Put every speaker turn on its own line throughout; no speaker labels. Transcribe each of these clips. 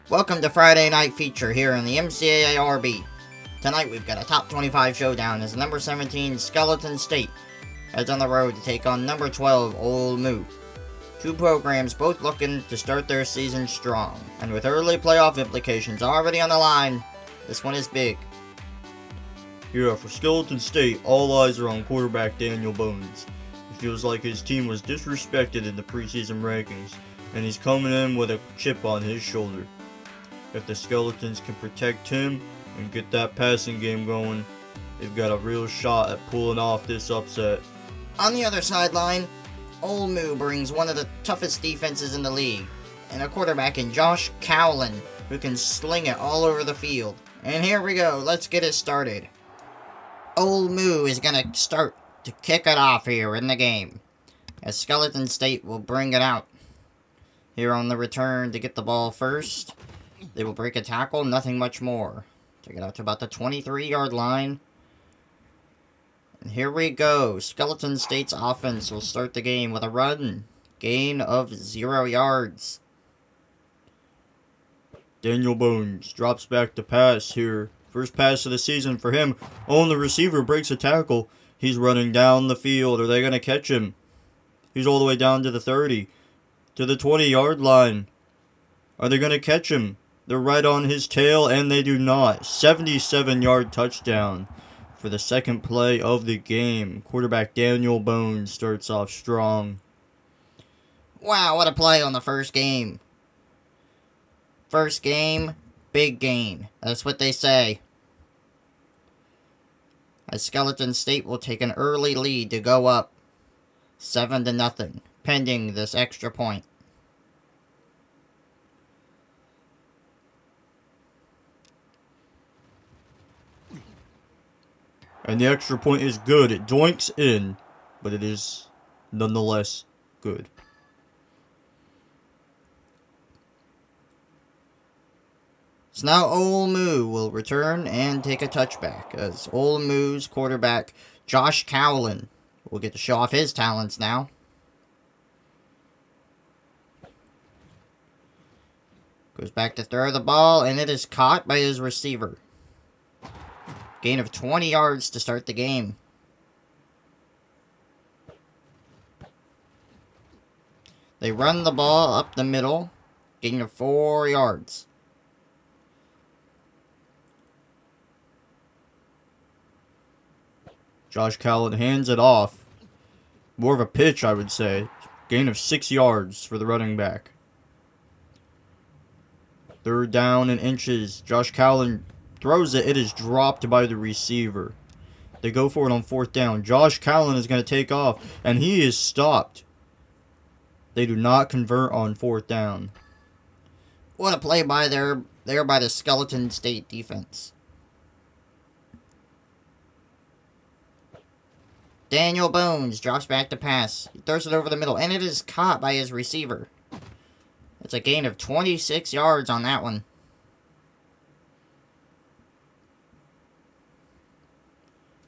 Welcome to Friday Night Feature here in the MCAARB. Tonight we've got a top 25 showdown as number 17 Skeleton State heads on the road to take on number 12 Ole Moo. Two programs both looking to start their season strong, and with early playoff implications already on the line, this one is big.
Yeah, for Skeleton State, all eyes are on quarterback Daniel Bones. It feels like his team was disrespected in the preseason rankings, and he's coming in with a chip on his shoulder. If the Skeletons can protect him and get that passing game going, they've got a real shot at pulling off this upset.
On the other sideline, Ole Moo brings one of the toughest defenses in the league, and a quarterback in Josh Cowlin who can sling it all over the field. And here we go, let's get it started. Ole Moo is going to start to kick it off here in the game, as Skeleton State will bring it out. Here on the return to get the ball first, they will break a tackle, nothing much more. Take it out to about the 23-yard line. And here we go. Skeleton State's offense will start the game with a run. Gain of 0 yards.
Daniel Bones drops back to pass here. First pass of the season for him. Oh, the receiver breaks a tackle. He's running down the field. Are they going to catch him? He's all the way down to the 30. To the 20-yard line. Are they going to catch him? They're right on his tail, and they do not. 77-yard touchdown for the second play of the game. Quarterback Daniel Bones starts off strong.
Wow, what a play on the first game. First game, big gain. That's what they say. As Skeleton State will take an early lead to go up 7-0, pending this extra point.
And the extra point is good. It doinks in, but it is nonetheless good.
So now Ole Moo will return and take a touchback, as Ole Moo's quarterback Josh Cowlin will get to show off his talents now. Goes back to throw the ball, and it is caught by his receiver. Gain of 20 yards to start the game. They run the ball up the middle. Gain of 4 yards.
Josh Cowlin hands it off. More of a pitch, I would say. Gain of 6 yards for the running back. Third down and inches. Josh Cowlin throws it. It is dropped by the receiver. They go for it on fourth down. Josh Cowlin is going to take off, and he is stopped. They do not convert on fourth down.
What a play by there by the Skeleton State defense. Daniel Bones drops back to pass. He throws it over the middle, and it is caught by his receiver. It's a gain of 26 yards on that one.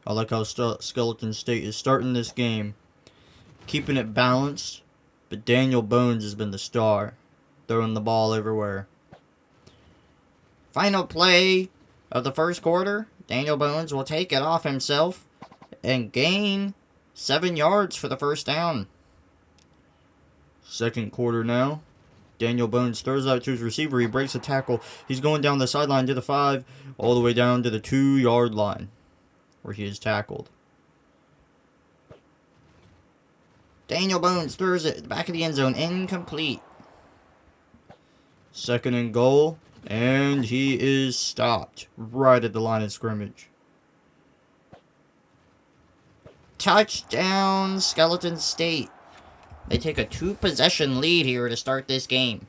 I like how Skeleton State is starting this game, keeping it balanced, but Daniel Bones has been the star, throwing the ball everywhere.
Final play of the first quarter. Daniel Bones will take it off himself and gain 7 yards for the first down.
Second quarter now. Daniel Bones throws out to his receiver. He breaks a tackle. He's going down the sideline to the 5, all the way down to the 2-yard line, where he is tackled.
Daniel Bones throws it at the back of the end zone, incomplete.
Second and goal, and he is stopped right at the line of scrimmage.
Touchdown, Skeleton State. They take a 2-possession lead here to start this game.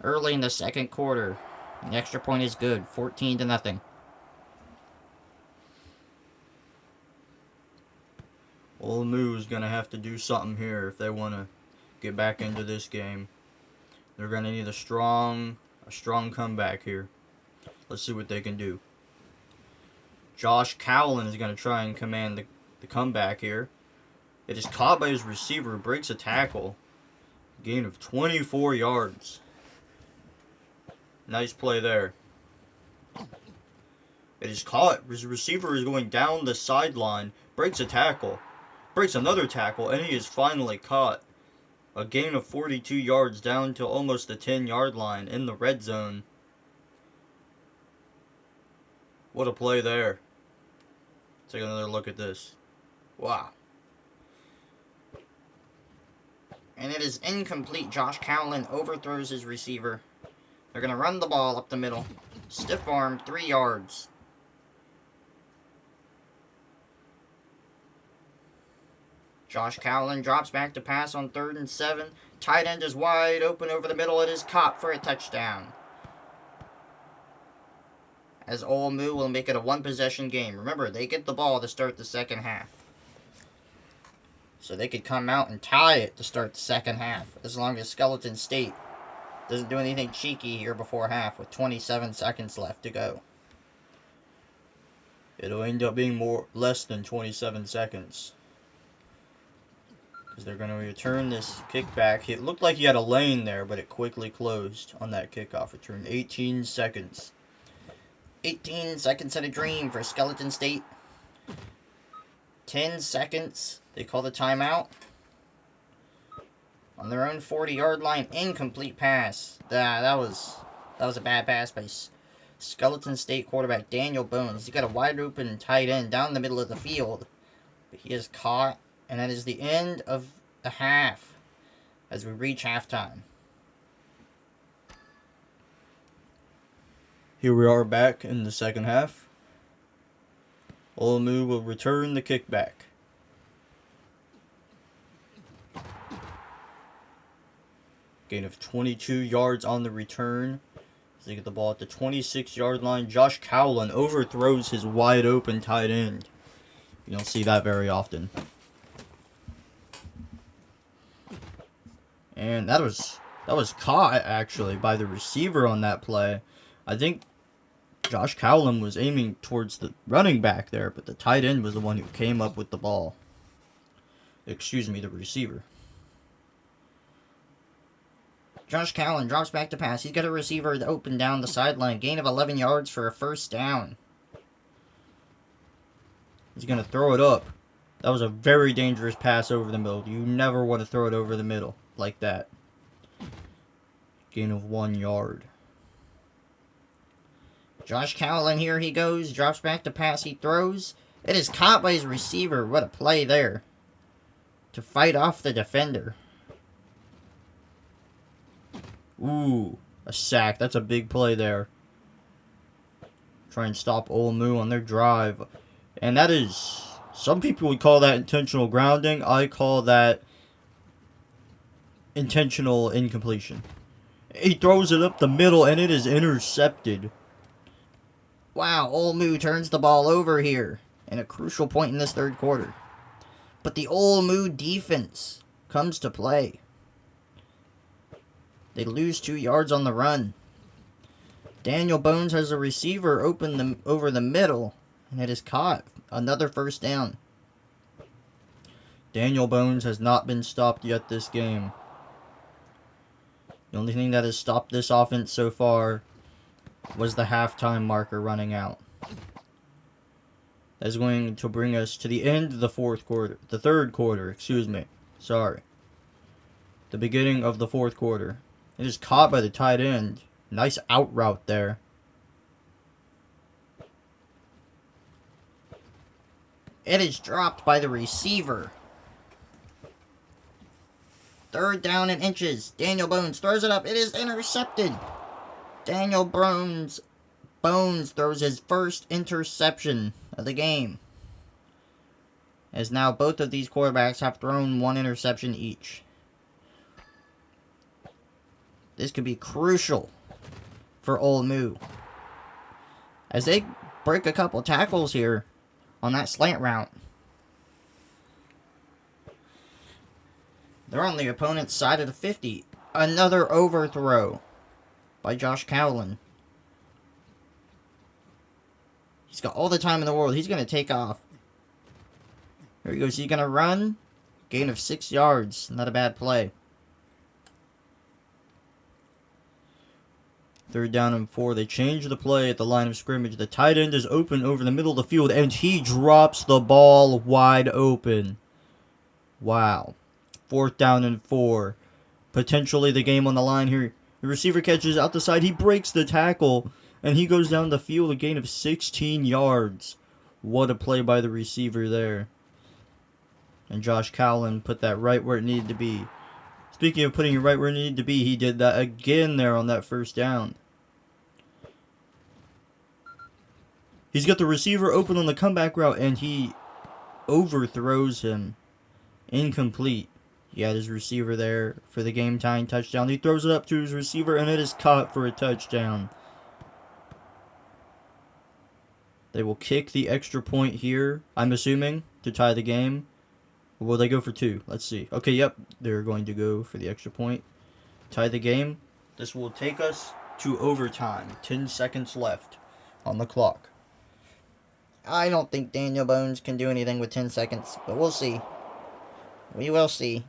Early in the second quarter. The extra point is good, 14-0.
Ole Moo is going to have to do something here if they want to get back into this game. They're going to need a strong comeback here. Let's see what they can do. Josh Cowlin is going to try and command the comeback here. It is caught by his receiver, breaks a tackle. Gain of 24 yards. Nice play there. It is caught. His receiver is going down the sideline. Breaks a tackle. Breaks another tackle. And he is finally caught. A gain of 42 yards down to almost the 10-yard line in the red zone. What a play there. Take another look at this. Wow.
And it is incomplete. Josh Cowlin overthrows his receiver. They're going to run the ball up the middle. Stiff arm, 3 yards. Josh Cowlin drops back to pass on 3rd and 7. Tight end is wide open over the middle. It is caught for a touchdown. As Ole Moo will make it a one-possession game. Remember, they get the ball to start the second half. So they could come out and tie it to start the second half. As long as Skeleton State doesn't do anything cheeky here before half with 27 seconds left to go.
It'll end up being less than 27 seconds. Because they're going to return this kickback. It looked like he had a lane there, but it quickly closed on that kickoff return. 18 seconds.
18 seconds and a dream for Skeleton State. 10 seconds. They call the timeout. On their own 40-yard line, incomplete pass. That was a bad pass by Skeleton State quarterback Daniel Bones. He got a wide open tight end down the middle of the field. But he is caught. And that is the end of the half as we reach halftime.
Here we are back in the second half. Ole Moo will return the kickback. Gain of 22 yards on the return. As they get the ball at the 26-yard line. Josh Cowlin overthrows his wide open tight end. You don't see that very often. And that was caught, actually, by the receiver on that play. I think Josh Cowlin was aiming towards the running back there, but the tight end was the one who came up with the ball. Excuse me, the receiver.
Josh Cowlin drops back to pass. He's got a receiver open down the sideline. Gain of 11 yards for a first down.
He's going to throw it up. That was a very dangerous pass over the middle. You never want to throw it over the middle like that. Gain of 1 yard.
Josh Cowlin, here he goes. Drops back to pass. He throws. It is caught by his receiver. What a play there. To fight off the defender.
Ooh, a sack. That's a big play there. Try and stop Ole Moo on their drive. And that is... Some people would call that intentional grounding. I call that intentional incompletion. He throws it up the middle and it is intercepted.
Wow, Ole Moo turns the ball over here in a crucial point in this third quarter. But the Ole Moo defense comes to play. They lose 2 yards on the run. Daniel Bones has a receiver open over the middle, and it is caught. Another first down.
Daniel Bones has not been stopped yet this game. The only thing that has stopped this offense so far was the halftime marker running out. That's going to bring us to the end of the fourth quarter. The third quarter, excuse me. Sorry. The beginning of the fourth quarter. It is caught by the tight end. Nice out route there.
It is dropped by the receiver. Third down and inches. Daniel Bones throws it up. It is intercepted. Daniel Bones throws his first interception of the game. As now both of these quarterbacks have thrown one interception each. This could be crucial for Ole Moo. As they break a couple tackles here on that slant route. They're on the opponent's side of the 50. Another overthrow by Josh Cowlin. He's got all the time in the world. He's going to take off. Here he goes. He's going to run. Gain of 6 yards. Not a bad play.
3rd down and 4. They change the play at the line of scrimmage. The tight end is open over the middle of the field, and he drops the ball wide open. Wow. 4th down and 4. Potentially the game on the line here. The receiver catches out the side. He breaks the tackle, and he goes down the field, a gain of 16 yards. What a play by the receiver there. And Josh Cowlin put that right where it needed to be. Speaking of putting it right where it needed to be, he did that again there on that 1st down. He's got the receiver open on the comeback route, and he overthrows him. Incomplete. He had his receiver there for the game-tying touchdown. He throws it up to his receiver, and it is caught for a touchdown. They will kick the extra point here, I'm assuming, to tie the game. Or will they go for 2? Let's see. Okay, yep, they're going to go for the extra point. Tie the game. This will take us to overtime. 10 seconds left on the clock.
I don't think Daniel Bones can do anything with 10 seconds, but we'll see. We will see.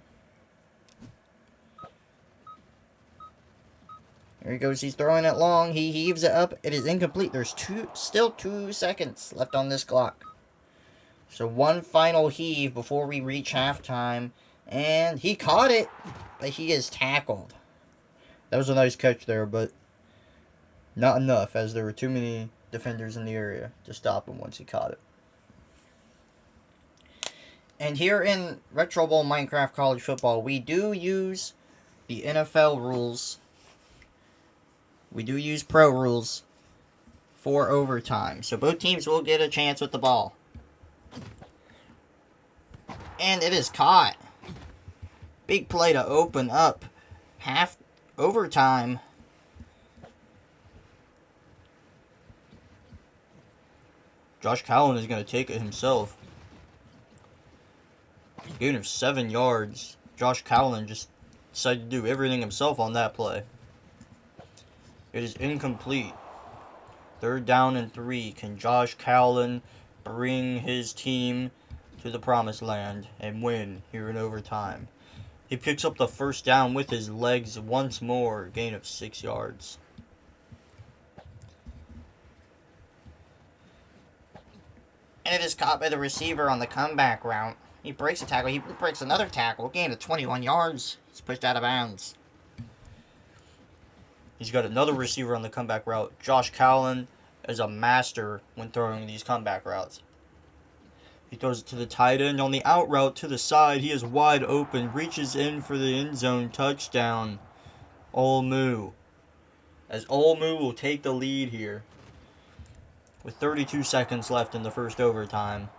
There he goes. He's throwing it long. He heaves it up. It is incomplete. There's still 2 seconds left on this clock. So one final heave before we reach halftime. And he caught it, but he is tackled.
That was a nice catch there, but not enough, as there were too many defenders in the area to stop him once he caught it.
And here in Retro Bowl Minecraft College Football, we do use the NFL rules. We do use pro rules for overtime. So both teams will get a chance with the ball. And it is caught. Big play to open up half overtime.
Josh Cowlin is going to take it himself. Gain of 7 yards. Josh Cowlin just decided to do everything himself on that play. It is incomplete. 3rd down and 3. Can Josh Cowlin bring his team to the promised land and win here in overtime? He picks up the 1st down with his legs once more. Gain of 6 yards.
And it is caught by the receiver on the comeback route. He breaks a tackle. He breaks another tackle. Gain of 21 yards. He's pushed out of bounds.
He's got another receiver on the comeback route. Josh Cowlin is a master when throwing these comeback routes. He throws it to the tight end on the out route to the side. He is wide open. Reaches in for the end zone touchdown. Ole Moo. As Ole Moo will take the lead here with 32 seconds left in the first overtime.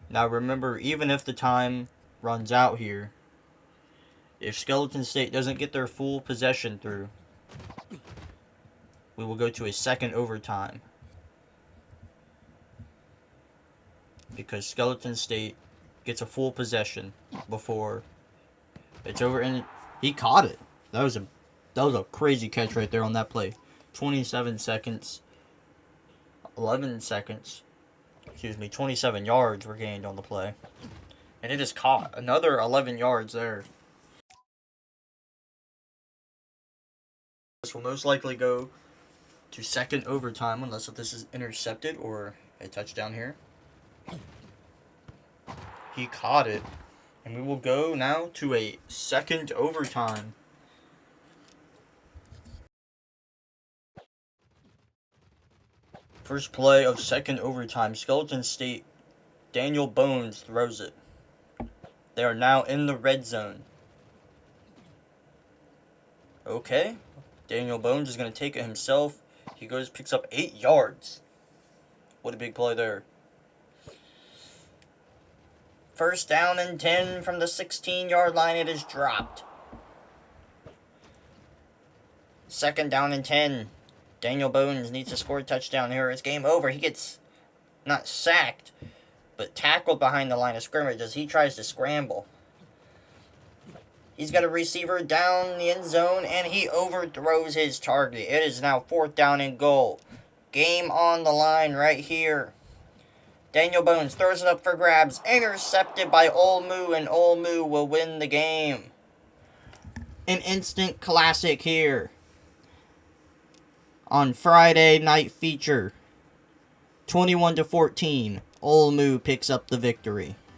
Now remember, even if the time runs out here, if Skeleton State doesn't get their full possession through, we will go to a second overtime. Because Skeleton State gets a full possession before it's over, and he caught it. That was a crazy catch right there on that play. 27 seconds, 11 seconds, 27 yards were gained on the play. And it is caught. Another 11 yards there. This will most likely go to second overtime unless this is intercepted or a touchdown here. He caught it. And we will go now to a second overtime. First play of second overtime. Skeleton State, Daniel Bones throws it. They are now in the red zone. Okay. Daniel Bones is going to take it himself. He picks up 8 yards. What a big play there. 1st down and 10 from the 16-yard line. It is dropped. 2nd down and 10. Daniel Bones needs to score a touchdown here. It's game over. He gets not sacked, but tackled behind the line of scrimmage as he tries to scramble. He's got a receiver down the end zone, and he overthrows his target. It is now 4th down and goal. Game on the line right here. Daniel Bones throws it up for grabs. Intercepted by Ole Moo, and Ole Moo will win the game.
an instant classic here on Friday night feature. 21-14, Ole Moo picks up the victory.